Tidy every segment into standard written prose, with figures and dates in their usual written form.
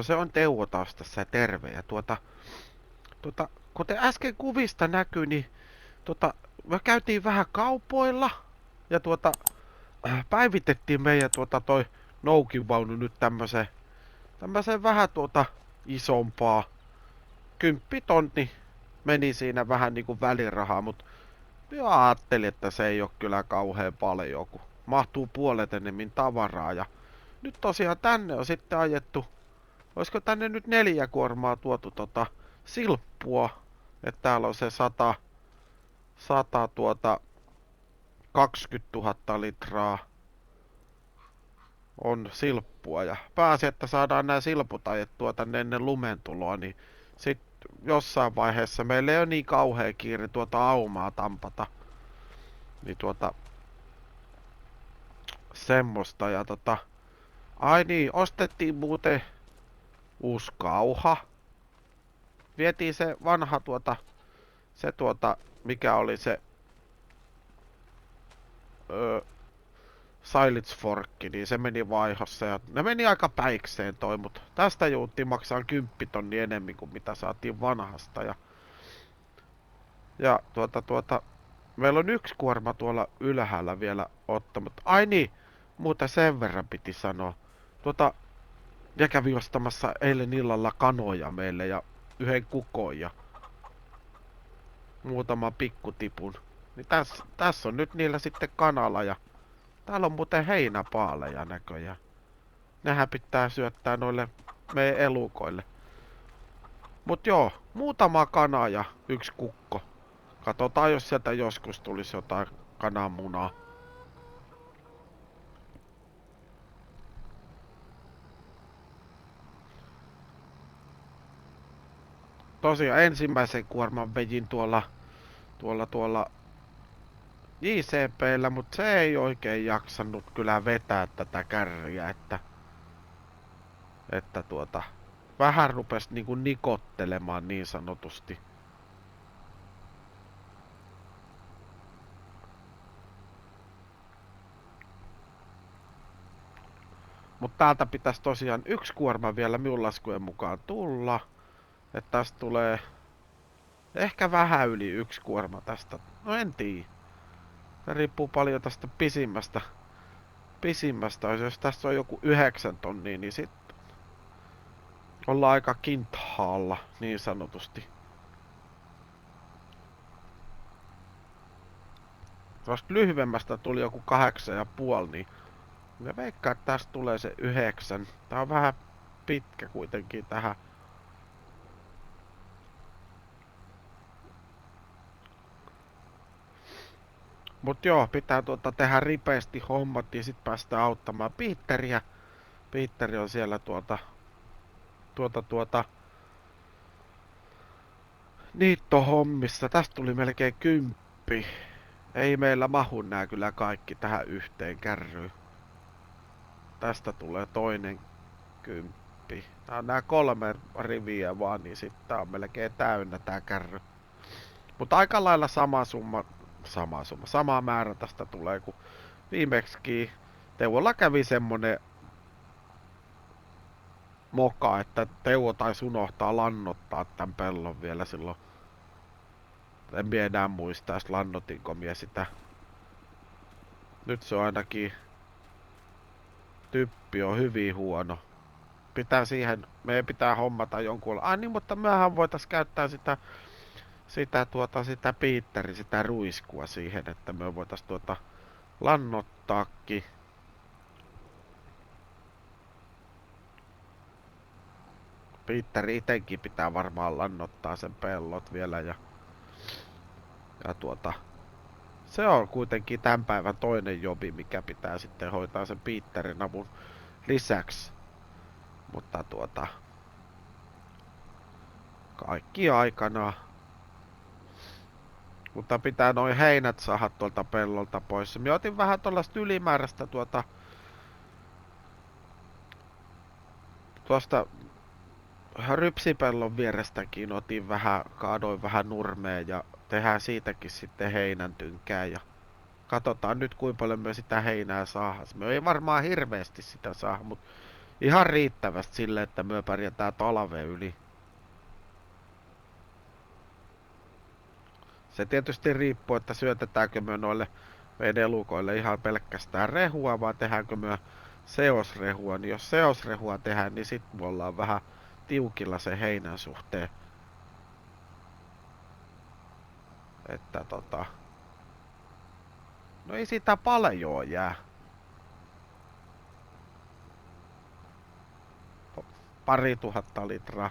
No se on Teuvo taas tässä terve. Ja kuten äsken kuvista näkyi, niin me käytiin vähän kaupoilla ja päivitettiin meidän toi noukivaunu nyt tämmöiseen vähän isompaa. 10 000 meni siinä vähän niinku välirahaa, mutta minä ajattelin, että se ei ole kyllä kauhean paljon, kun mahtuu puolet enemmän tavaraa. Ja nyt tosiaan tänne on sitten ajettu, olisiko tänne nyt 4 kuormaa tuotu silppua, että täällä on se 100 20 000 litraa on silppua ja pääsi, että saadaan nämä silput ajettua tänne ennen lumentuloa, niin sit jossain vaiheessa meillä ei ole niin kauhea kiire aumaa tampata. Niin semmoista ja ai niin, ostettiin muuten uusi kauha. Vietiin se vanha se mikä oli se Silage Forkki, niin se meni vaihossa ja ne meni aika päikseen toi, mutta tästä juuttiin maksaa 10 000 enemmän kuin mitä saatiin vanhasta ja meillä on 1 kuorma tuolla ylhäällä vielä ottamatta. Ai niin, muuten sen verran piti sanoa. Ne kävi ostamassa eilen illalla kanoja meille ja 1 kukon ja muutaman pikkutipun. Niin tässä on nyt niillä sitten kanala ja täällä on muuten heinäpaaleja näköjään. Nehän pitää syöttää noille meidän elukoille. Mut joo, muutama kana ja 1 kukko. Katsotaan, jos sieltä joskus tulisi jotain kananmunaa. Tosiaan ensimmäisen kuorman vejin tuolla JCP:llä, mutta se ei oikein jaksanut kyllä vetää tätä kärriä, että vähän rupes niinku nikottelemaan niin sanotusti. Mutta täältä pitäisi tosiaan 1 kuorma vielä minun laskujen mukaan tulla. Että tästä tulee ehkä vähän yli 1 kuorma tästä. No en tiedä. Se riippuu paljon tästä pisimmästä. Jos tässä on joku 9 tonnia, niin sit ollaan aika kinthaalla niin sanotusti. Tuosta lyhyemmästä tuli joku 8,5, niin mä veikkaan, että tästä tulee se 9. Tää on vähän pitkä kuitenkin tähän. Mut joo, pitää tehdä ripeästi hommat ja sit päästä auttamaan Piitteriä. Piitteri on siellä niittohommissa. Tästä tuli melkein 10. Ei meillä mahu nää kyllä kaikki tähän yhteen kärryyn. Tästä tulee toinen 10. Tää on nää 3 riviä vaan, niin sit tää on melkein täynnä tää kärry. Mutta aika lailla sama määrä tästä tulee, kun viimeksikin Teuvolla kävi semmonen moka, että Teuvo taisi unohtaa lannottaa tän pellon vielä silloin. En minä enää muista, että lannotinko mie sitä. Nyt se on ainakin, typpi on hyvin huono. Meidän pitää hommata jonkun. Niin, mutta myöhän voitais käyttää sitä Piitterin, sitä ruiskua siihen, että me voitais lannottaakin. Piitteri itenkin pitää varmaan lannottaa sen pellot vielä ja se on kuitenkin tämän päivän toinen jobi, mikä pitää sitten hoitaa sen Piitterin avun lisäksi. Mutta kaikki aikanaan. Mutta pitää noin heinät saada tuolta pellolta pois. Mä otin vähän tuollaista ylimääräistä tuosta rypsipellon vierestäkin otin vähän, kaadoin vähän nurmea ja tehdään siitäkin sitten heinän tynkää ja katsotaan nyt kuinka paljon me sitä heinää saadaan. Me ei varmaan hirveästi sitä saa, mutta ihan riittävästi sille, että me pärjätään talve yli. Se tietysti riippuu, että syötetäänkö me noille meidän elukoille ihan pelkästään rehua, vai tehdäänkö me seosrehua. Niin jos seosrehua tehdään, niin sit me ollaan vähän tiukilla sen heinän suhteen. Että no ei sitä paljon jää. Pari tuhatta litraa.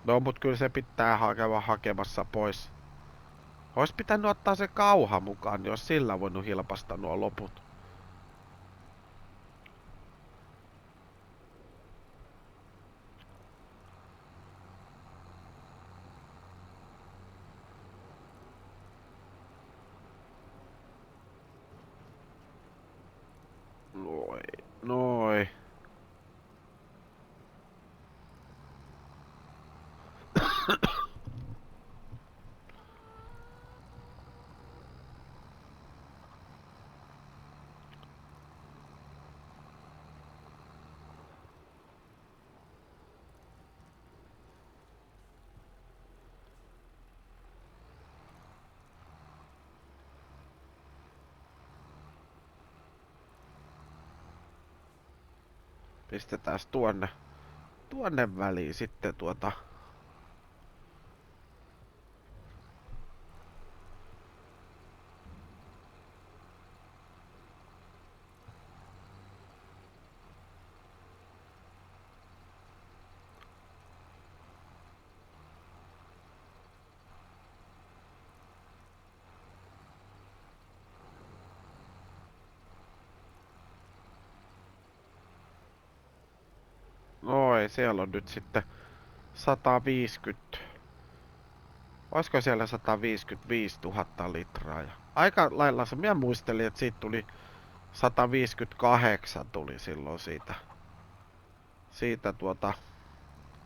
No mut kyllä se pitää käydä hakemassa pois. Ois pitänyt ottaa se kauha mukaan, niin jos sillä voinut hilpasta nuo loput. Noi, noi. Pistetääs tuonne väliin sitten Noi, siellä on nyt sitten 150. Oisko siellä 155 000 litraa? Ja aika lailla se, minä muistelin, että siitä tuli 158 tuli silloin siitä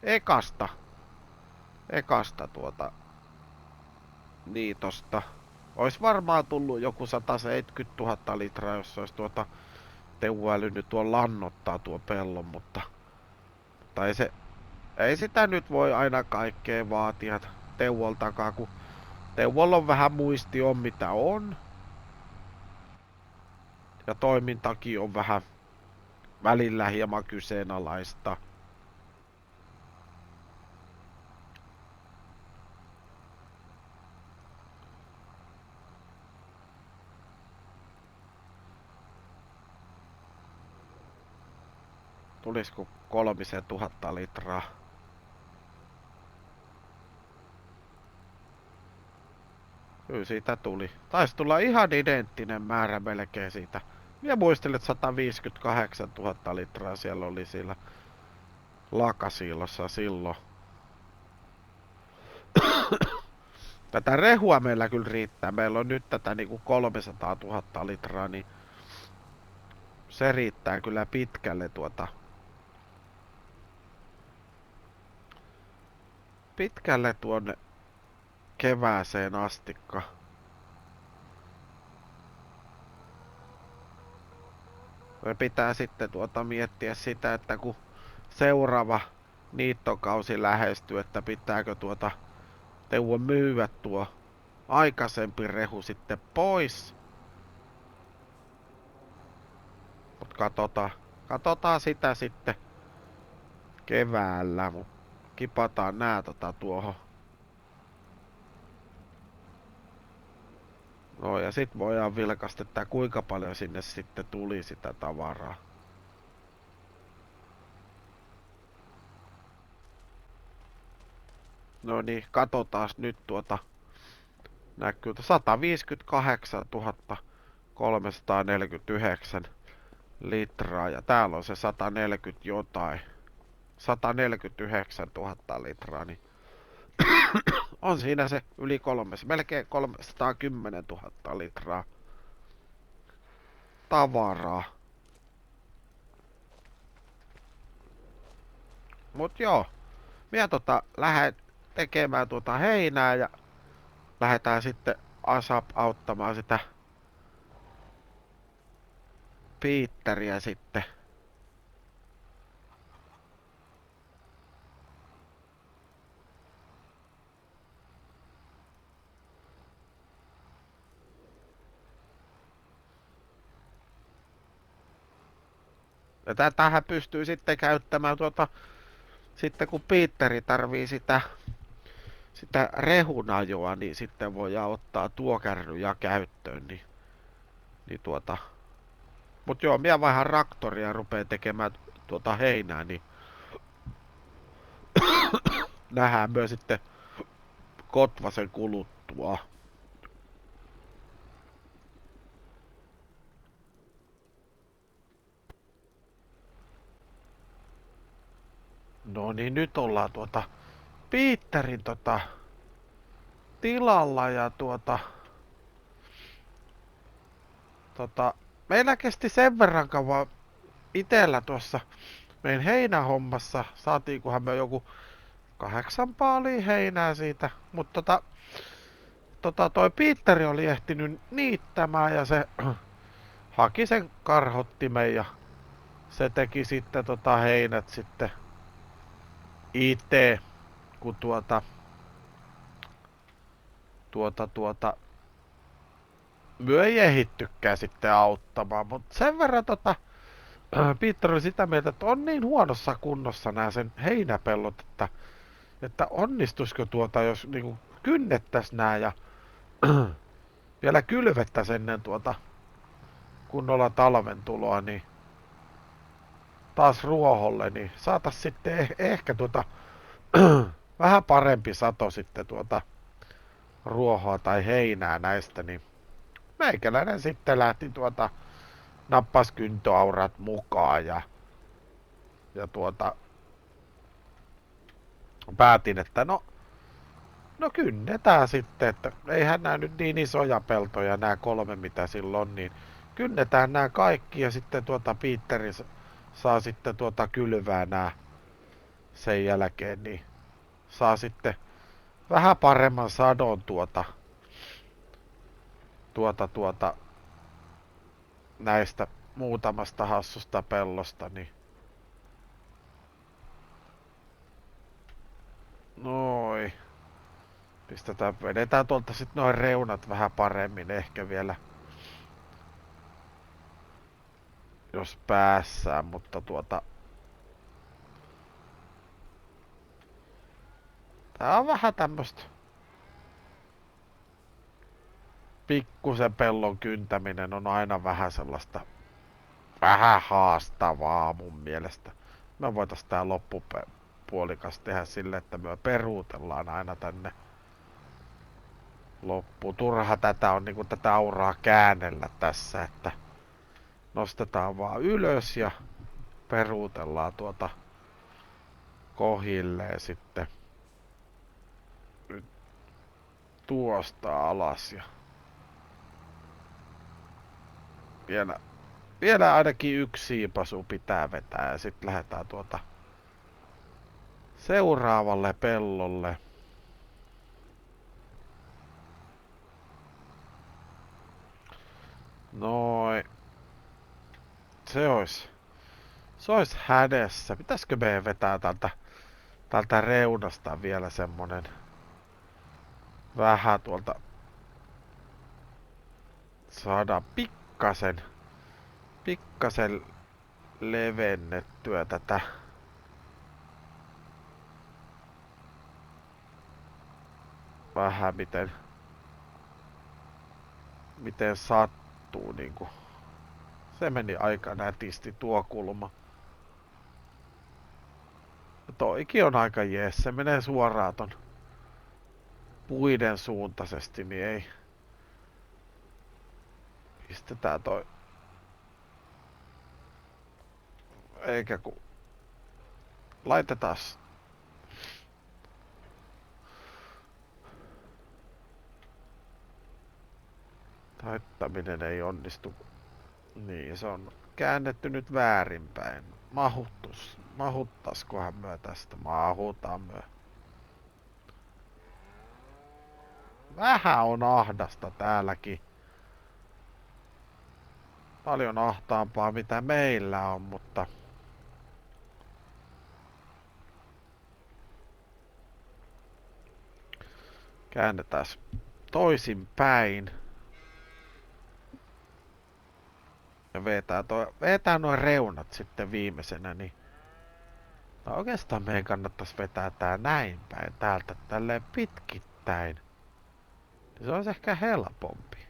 ekasta, ekasta niitosta. Ois varmaan tullut joku 170 000 litraa, jos olisi tekoälynyt tuon lannottaa tuo pellon, mutta ei sitä nyt voi aina kaikkea vaatia Teuvoltakaan, kun Teuvolla on vähän muisti on mitä on. Ja toimintakin on vähän välillä hieman kyseenalaista. Tulisiko 3000 litraa? Kyllä siitä tuli. Taisi tulla ihan identtinen määrä melkein siitä. Minä muistelin, että 158 000 litraa siellä oli siellä lakasiilossa silloin. Tätä rehua meillä kyllä riittää. Meillä on nyt tätä niinku 300 000 litraa, niin se riittää kyllä pitkälle tuonne kevääseen astikka. Me pitää sitten miettiä sitä, että kun seuraava niittokausi lähestyy, että pitääkö Teuvo myyä tuo aikaisempi rehu sitten pois. Mut katsotaan sitä sitten keväällä. Mut kipataan nää tuohon. No ja sit voidaan vilkaista, että kuinka paljon sinne sitten tuli sitä tavaraa. No niin, katsotaan nyt näkyy 158 349 litraa ja täällä on se 140 jotain. 149 000 litraa, niin on siinä se yli melkein 310 000 litraa tavaraa. Mut joo, minä lähden tekemään heinää ja lähdetään sitten ASAP auttamaan sitä Piitteriä sitten Ja tätähän pystyy sitten käyttämään sitten kun Piitteri tarvii sitä rehunajoa, niin sitten voidaan ottaa tuo kärryjä käyttöön, niin mut joo, minä vähän raktoria ja rupeen tekemään heinää, niin nähdään myös sitten Kotvasen kuluttua. No niin, nyt ollaan Piitterin tilalla ja meillä kesti sen verran kauan itellä tuossa meidän heinähommassa, saatiinkohan me joku 8 paalia heinää siitä, mutta toi Piitteri oli ehtinyt niittämään ja se haki sen karhottimen ja se teki sitten heinät sitten itse, kun myö ei ehittykään sitten auttamaan, mutta sen verran Peter oli sitä mieltä, että on niin huonossa kunnossa nämä sen heinäpellot, että onnistuisiko jos niinku kynnettäis nää ja vielä kylvettäis ennen kunnolla talven tuloa, niin taas ruoholle, niin saatas sitten ehkä vähän parempi sato sitten ruohoa tai heinää näistä, niin meikäläinen sitten lähti nappas kyntöaurat mukaan ja päätin, että no kynnetään sitten, että eihän nämä nyt niin isoja peltoja, nämä 3 mitä silloin on, niin kynnetään nämä kaikki ja sitten Piitteri saa sitten kylvää nämä sen jälkeen, niin saa sitten vähän paremman sadon näistä muutamasta hassusta pellosta, niin noin. Vedetään tuolta sit noin reunat vähän paremmin ehkä vielä, jos päässään, mutta tää on vähän tämmöstä pikkusen pellon kyntäminen on aina vähän sellaista vähän haastavaa mun mielestä. Me voitais tää loppupuolikas tehdä sille, että me peruutellaan aina tänne loppuun. Turha tätä on niinku tätä auraa käännellä tässä, että nostetaan vaan ylös ja peruutellaan kohilleen sitten nyt tuosta alas ja vielä ainakin yksi siipasu pitää vetää ja sitten lähdetään seuraavalle pellolle. Noin. Se ois hädessä. Pitäisikö meidän vetää tältä reunasta vielä semmonen vähän saada pikkasen levennettyä tätä. Vähän miten sattuu niinku. Se meni aika nätisti tuo kulma. Toikin on aika jees, se menee suoraan ton puiden suuntaisesti, niin ei. Pistetään toi. Eikä ku laitetaan. Taittaminen ei onnistu. Niin, se on käännetty nyt väärinpäin. Mahuttaskohan myö tästä? Mahutaan myö. Vähän on ahdasta täälläkin. Paljon ahtaampaa mitä meillä on, mutta käännetään toisin päin. ja vetää noin reunat sitten viimeisenä, niin no oikeastaan meidän kannattaisi vetää tää näin päin täältä tälleen pitkittäin. Se olisi ehkä helpompi.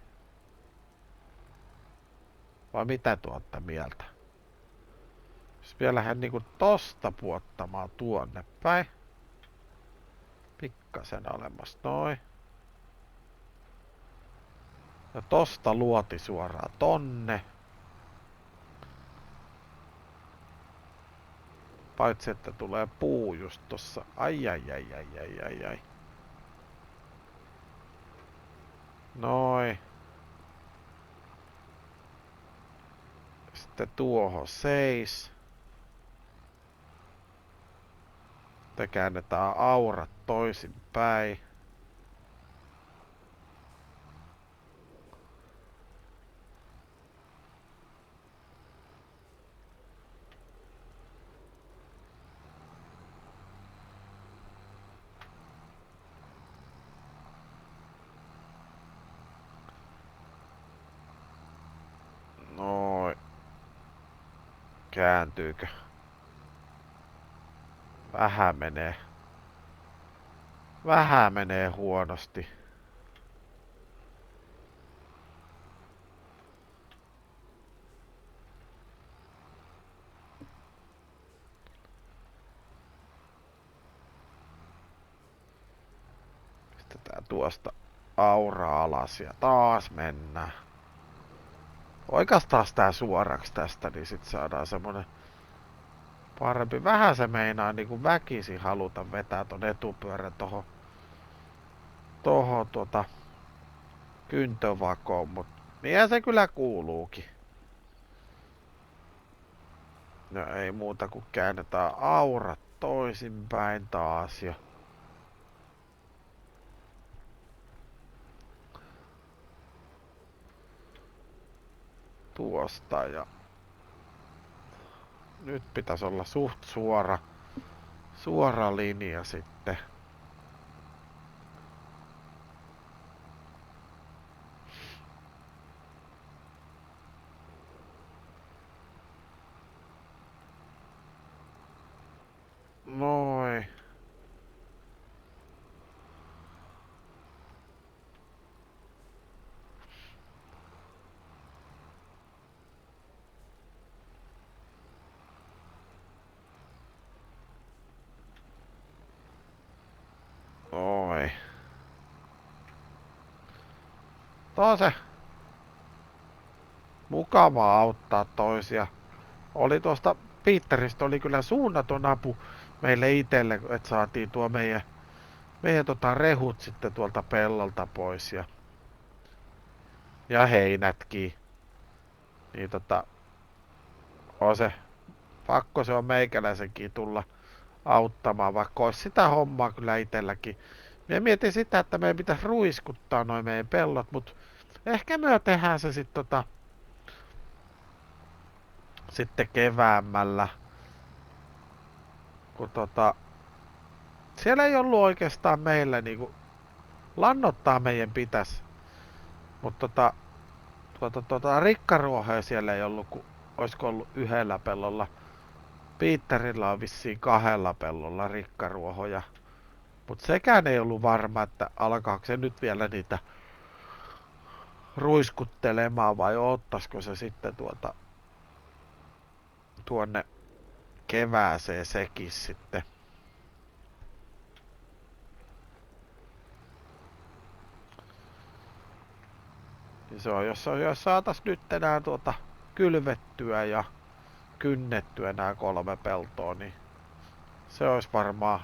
Vai mitä tuotta mieltä? Jos vielähän niinku tosta puottamaan tuonne päin. Pikkasen alemmas noin. Ja tosta luoti suoraan tonne. Paitsi että tulee puu just tossa. Ai. Noin. Sitten tuohon 6. Sitten käännetään aurat toisinpäin. Noin. Kääntyykö? Vähän menee huonosti. Pistetään tuosta aura alas ja taas mennään. Oikeastaan tää suoraksi tästä, niin sit saadaan semmonen parempi. Vähän se meinaa niinku väkisi haluta vetää ton etupyörän tohon kyntövakoon, mut niin se kyllä kuuluukin. No ei muuta kuin käännetään aurat toisinpäin taas ja tuosta ja nyt pitäisi olla suht suora linja sitten. Noin. Oi. Tuo se mukavaa auttaa toisia. Oli tuosta Peteristä oli kyllä suunnaton apu meille itelle, että saatiin tuo meidän rehut sitten tuolta pellolta pois ja heinätkin. Niin on se pakko se on meikäläisenkin tulla auttamaan, vaikka olisi sitä hommaa kyllä itelläkin. Minä mietin sitä, että meidän pitäisi ruiskuttaa noin meidän pellot, mutta ehkä me tehdään se sitten keväämällä. Kun siellä ei ollut oikeastaan meillä niinku lannottaa meidän pitäisi. Mutta rikkaruohoja siellä ei ollut, kun olisiko ollut yhdellä pellolla. Peterillä on vissiin 2 pellolla rikkaruohoja. Mutta sekään ei ollut varma, että alkaako se nyt vielä niitä ruiskuttelemaan vai ottaisiko se sitten tuonne kevääseen sekin sitten. Niin se on, jos saatais nyt enää kylvettyä ja kynnettyä nämä 3 peltoa, niin se olisi varmaan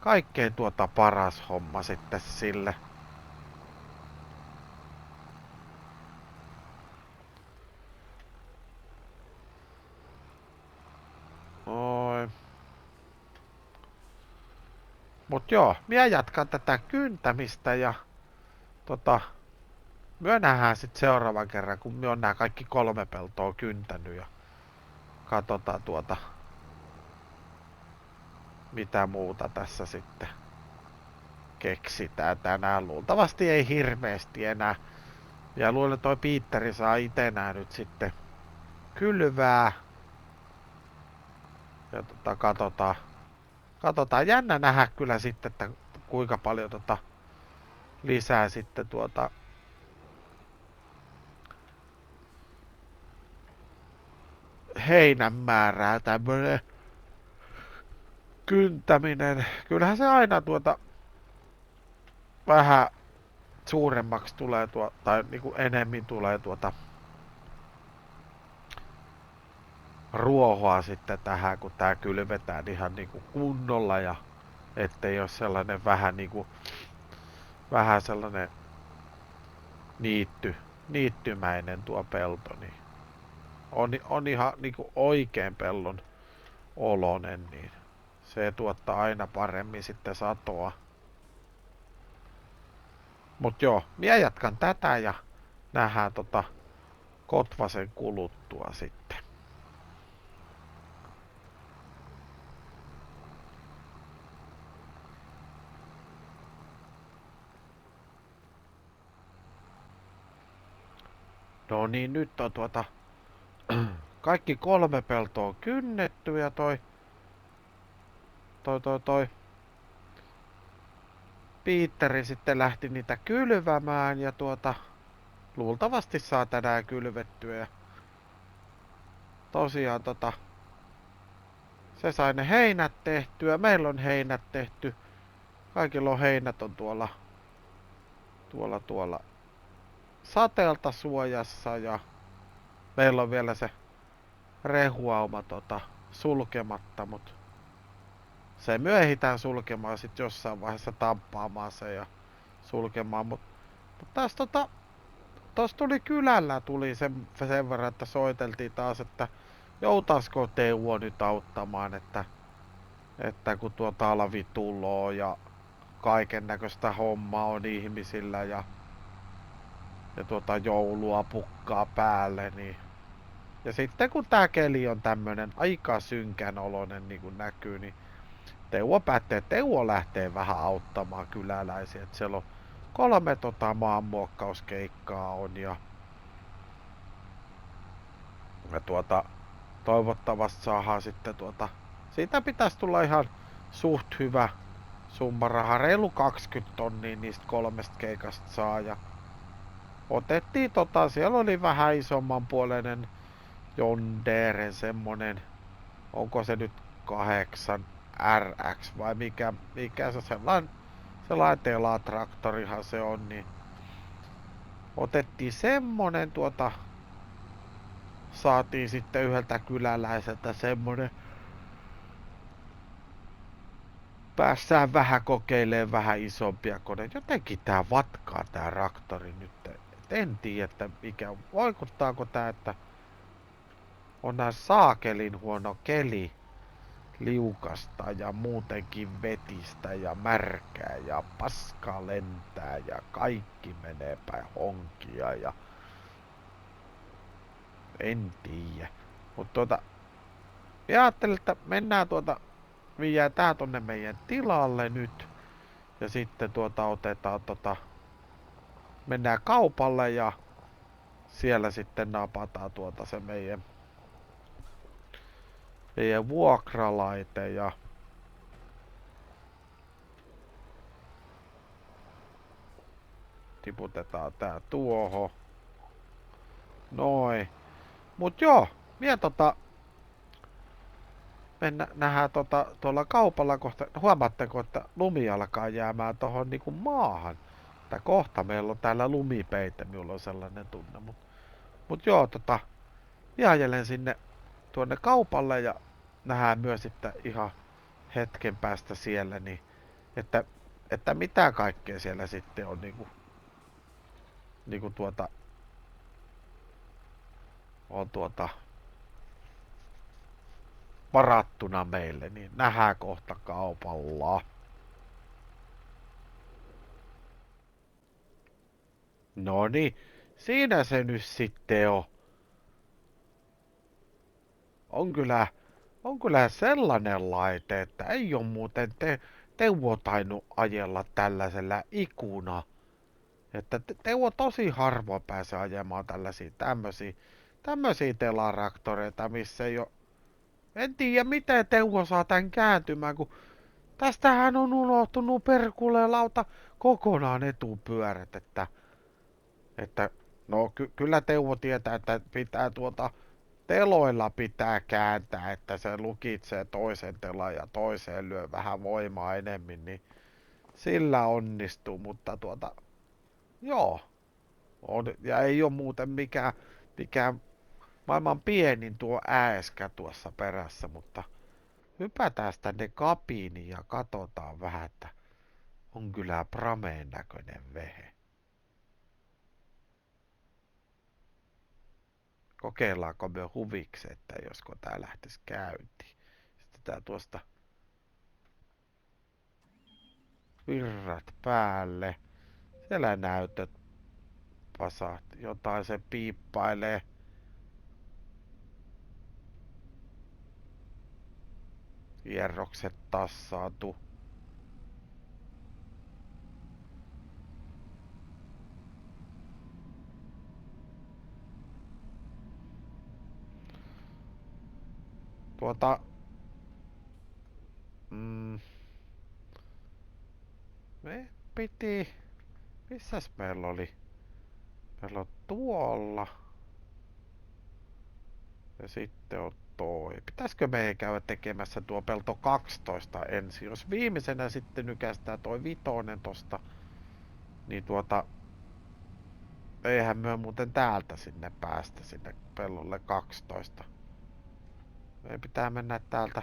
kaikkein paras homma sitten sille. Oi. Mut joo, minä jatkan tätä kyntämistä ja myö nähdään sit seuraavan kerran, kun myö on nää kaikki 3 peltoa kyntänyt ja katsotaan mitä muuta tässä sitten keksitään tänään. Luultavasti ei hirveesti enää Ja luulen, että toi Piitteri saa itenään nyt sitten kylvää. Ja katsotaan. Katsotaan. Jännä nähdä kyllä sitten, että kuinka paljon lisää sitten heinän määrää tämmönen kyntäminen. Kyllähän se aina vähän suuremmaksi tulee tai niinku enemmän tulee ruohoa sitten tähän, kun tää kylvetään ihan niinku kunnolla ja ettei ole sellainen vähän sellainen niittymäinen tuo pelto, niin on ihan niinku oikein pellon olonen, niin se tuottaa aina paremmin sitten satoa. Mut joo, minä jatkan tätä ja nähdään Kotvasen kuluttua sitten. No niin, nyt on kaikki 3 peltoa kynnetty ja toi Piitteri sitten lähti niitä kylvämään ja luultavasti saa tänään kylvettyä ja tosiaan se sai ne heinät tehtyä, meillä on heinät tehty, kaikilla on heinät on tuolla sateelta suojassa ja meillä on vielä se rehuauma sulkematta, mut se me ehditään sulkemaan sit jossain vaiheessa tamppaamaan se ja sulkemaan, mut taas tos tuli sen verran, että soiteltiin taas, että joutaisiko Teuvo nyt auttamaan, että kun tuo talvi tuloo ja kaiken näköistä hommaa on ihmisillä ja joulua pukkaa päälle, niin ja sitten kun tää keli on tämmönen aika synkän oloinen niin kuin näkyy, niin Teuvo lähtee vähän auttamaan kyläläisiä. Et siellä on 3 maanmuokkauskeikkaa on ja toivottavasti saadaan sitten siitä pitäisi tulla ihan suht hyvä summaraha. Reilu 20 tonnia niistä 3 keikasta saa ja otettiin siellä oli vähän isomman puoleinen John Deere semmonen, onko se nyt 8 RX vai mikä se sellainen telatraktorihan se on, niin otettiin semmonen saatiin sitten yhdeltä kyläläiseltä semmonen. Päässään vähän kokeilemaan vähän isompia koneita. Jotenkin tää vatkaa tää traktori nyt. En tiedä, että vaikuttaako tää, että on nää saakelin huono keli liukasta ja muutenkin vetistä ja märkää ja paska lentää ja kaikki menee päin honkia ja en tiedä. Mut minä ajattelin, että mennään viedään tää tonne meidän tilalle nyt ja sitten otetaan mennään kaupalle ja siellä sitten napataan se meidän vuokralaite ja tiputetaan tää tuohon. Noin. Mut joo, mie nähdään tuolla kaupalla kohta. Huomaatteko, että lumi alkaa jäämään tohon niinku maahan? Tää kohta meillä on täällä lumipeite, minulla on sellainen tunne. Mut joo, ajelen sinne tuonne kaupalle ja nähdään myös sitten ihan hetken päästä siellä, niin että mitä kaikkea siellä sitten on on varattuna meille, niin nähdään kohta kaupalla. No niin, siinä se nyt sitten on. On kyllä sellainen laite, että ei ole muuten Teuvo tainnut ajella tällaisella ikuna Että Teuvo tosi harvoin pääsee ajamaan tämmösiä telaraktoreita, missä ei oo... En tiedä miten Teuvo saa tän kääntymään, kun tästähän on unohtunut perkuleelauta kokonaan etupyörät, että no kyllä Teuvo tietää, että pitää teloilla pitää kääntää, että se lukitsee toisen telan ja toiseen lyö vähän voimaa enemmän, niin sillä onnistuu, mutta joo, on, ja ei ole muuten mikään maailman pienin tuo ääskä tuossa perässä, mutta hypätään tänne kabiiniin ja katsotaan vähän, että on kyllä prameen näköinen vehe. Kokeillaanko me huviksi, että josko tää lähtis käyntiin. Sitten tää tuosta virrat päälle. Siellä näytöt pasat. Jotain se piippailee. Kierrokset tassaantuu. Tuota... Me piti... Missäs meillä oli? Meillä on tuolla. Ja sitten on toi. Pitäisikö meidän käydä tekemässä tuo pelto 12 ensin? Jos viimeisenä sitten nykästää toi vitonen tosta, niin eihän me muuten täältä sinne päästä sinne pellolle 12. Meidän pitää mennä täältä.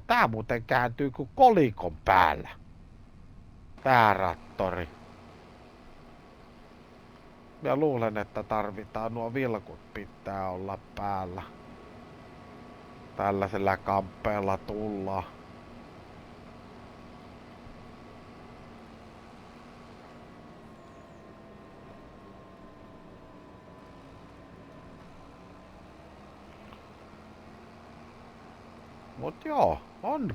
Tää muuten kääntyy kuin kolikon päällä. Tää rattori. Mä luulen, että tarvitaan nuo vilkut pitää olla päällä. Tällaisella kamppeella tullaan. Mut joo, on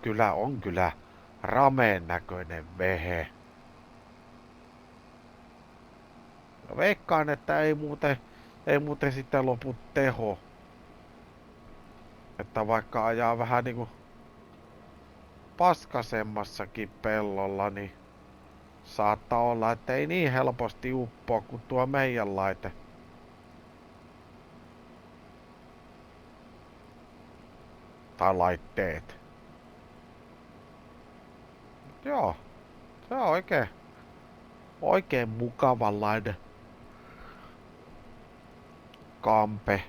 kyllä rameen näköinen vehe. Ja veikkaan, että ei muuten sitten lopu teho. Että vaikka ajaa vähän niinku paskasemmassakin pellolla, niin saattaa olla, että ei niin helposti uppoa kuin tuo meidän laite. Tai laitteet. Joo, se on oikein mukavanlainen kampe.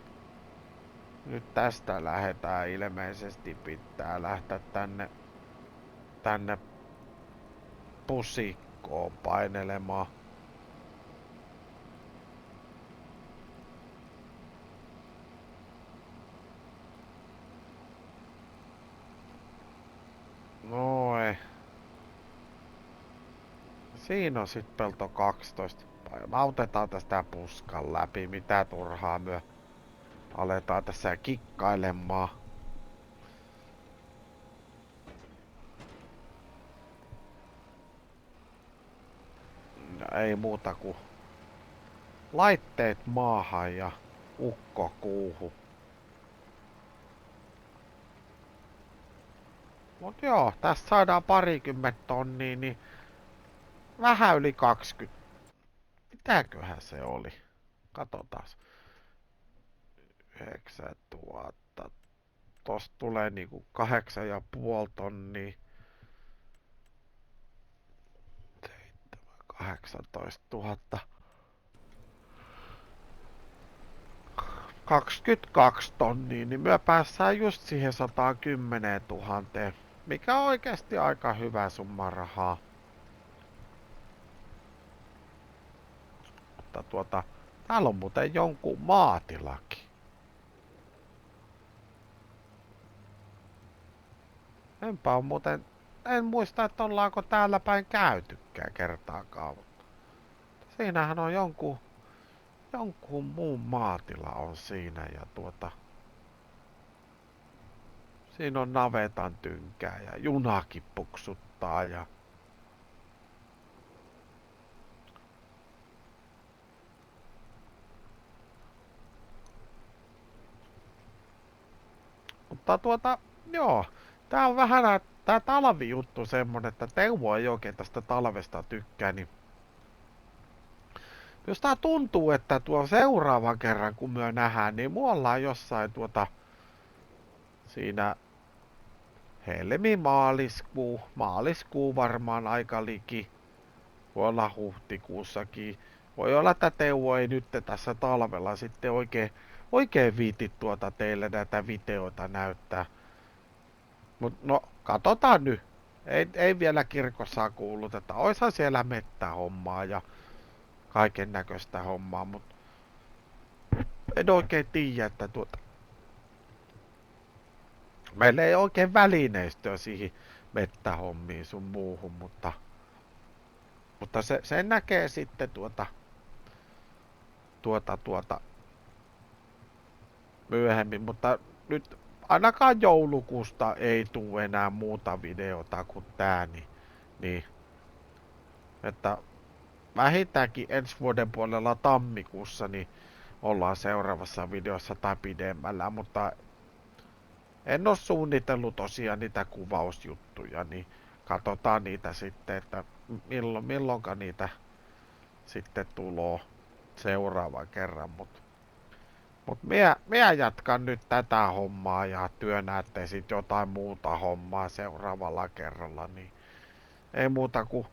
Nyt tästä lähdetään ilmeisesti pitää lähteä tänne pusikkoon painelemaan. Noin. Siinä on sit pelto 12. Autetaan tästä puskan läpi, mitä turhaa myö. Aletaan tässä kikkailemaan. No, ei muuta kuin laitteet maahan ja ukko kuuhu. Mut joo, tästä saadaan 20 tonnia, niin vähän yli 20. Mitäköhän se oli? Katsotaas. 9000. Tosta tulee niinku 8,5 tonnia. 18 000. 22 tonnia, niin me päästään just siihen 110 000, mikä on oikeasti aika hyvä summa rahaa. Mutta täällä on muuten jonkun maatilakin. En muista, että ollaanko täällä päin käytykään kertaakaan. Siinähän on jonkun muun maatila on siinä ja siinä on navetan tynkää ja junakin puksuttaa ja joo. Tää on vähän tää talvijuttu semmonen, että Teuvo ei oikein tästä talvesta tykkää, niin jos tää tuntuu, että tuo seuraavan kerran kun myö nähdään, niin me ollaan jossain siinä maaliskuu varmaan aika liki. Voi olla huhtikuussakin. Voi olla, että Teuvo ei nyt tässä talvella sitten oikein viiti teille näitä videoita näyttää. Mut no, katsotaan nyt. Ei vielä kirkossa kuullut, että oishan siellä mettähommaa ja kaiken näköistä hommaa, mut en oikein tiedä, että meillä ei oikein välineistöä siihen mettähommiin sun muuhun, mutta se näkee sitten myöhemmin, mutta nyt ainakaan joulukuusta ei tule enää muuta videota kuin tää, niin että vähintäänkin ensi vuoden puolella tammikuussa niin ollaan seuraavassa videossa tai pidemmällä, mutta en oo suunnitellut tosiaan niitä kuvausjuttuja, niin katsotaan niitä sitten, että milloinka niitä sitten tuloo seuraavan kerran, mut minä jatkan nyt tätä hommaa ja työnäätte sit jotain muuta hommaa seuraavalla kerralla, niin ei muuta kuin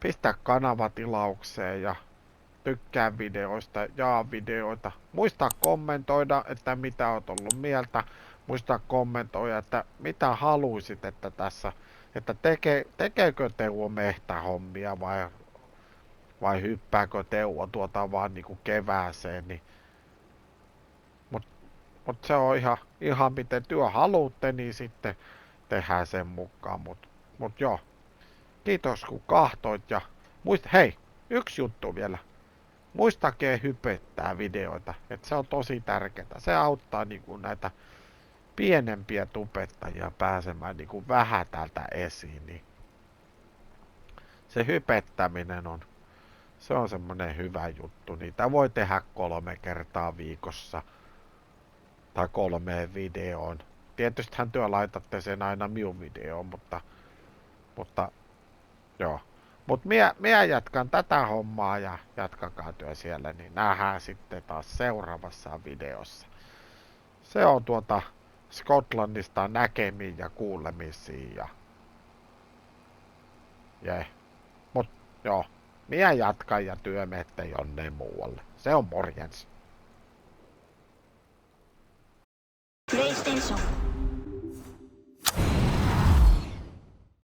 pistä kanava tilaukseen ja tykkää videoista, jaa videoita. Muista kommentoida, että mitä oot ollut mieltä. Muista kommentoida, että mitä haluisit, että tässä, että tekeekö Teuvo mehtähommia vai hyppääkö Teuvo vaan niinku kevääseen, niin mut se on ihan miten työ haluatte, niin sitten tehdään sen mukaan, mut joo. Kiitos kun kahtoit ja hei, yksi juttu vielä. Muistakee hypettää videoita, että se on tosi tärkeää. Se auttaa niinku näitä pienempiä tubettajia pääsemään niinku vähän täältä esiin, niin se hypettäminen se on semmonen hyvä juttu. Niitä voi tehdä 3 kertaa viikossa tai 3 videoon. Tietystihän työ laitatte sen aina minun videoon, mutta joo. Mut minä jatkan tätä hommaa ja jatkakaa työ siellä, niin nähdään sitten taas seuraavassa videossa. Se on Skotlannista näkemiin ja kuulemisiin ja mut joo, minä jatkan ja työ menette jonne muualle. Se on morjens. PlayStation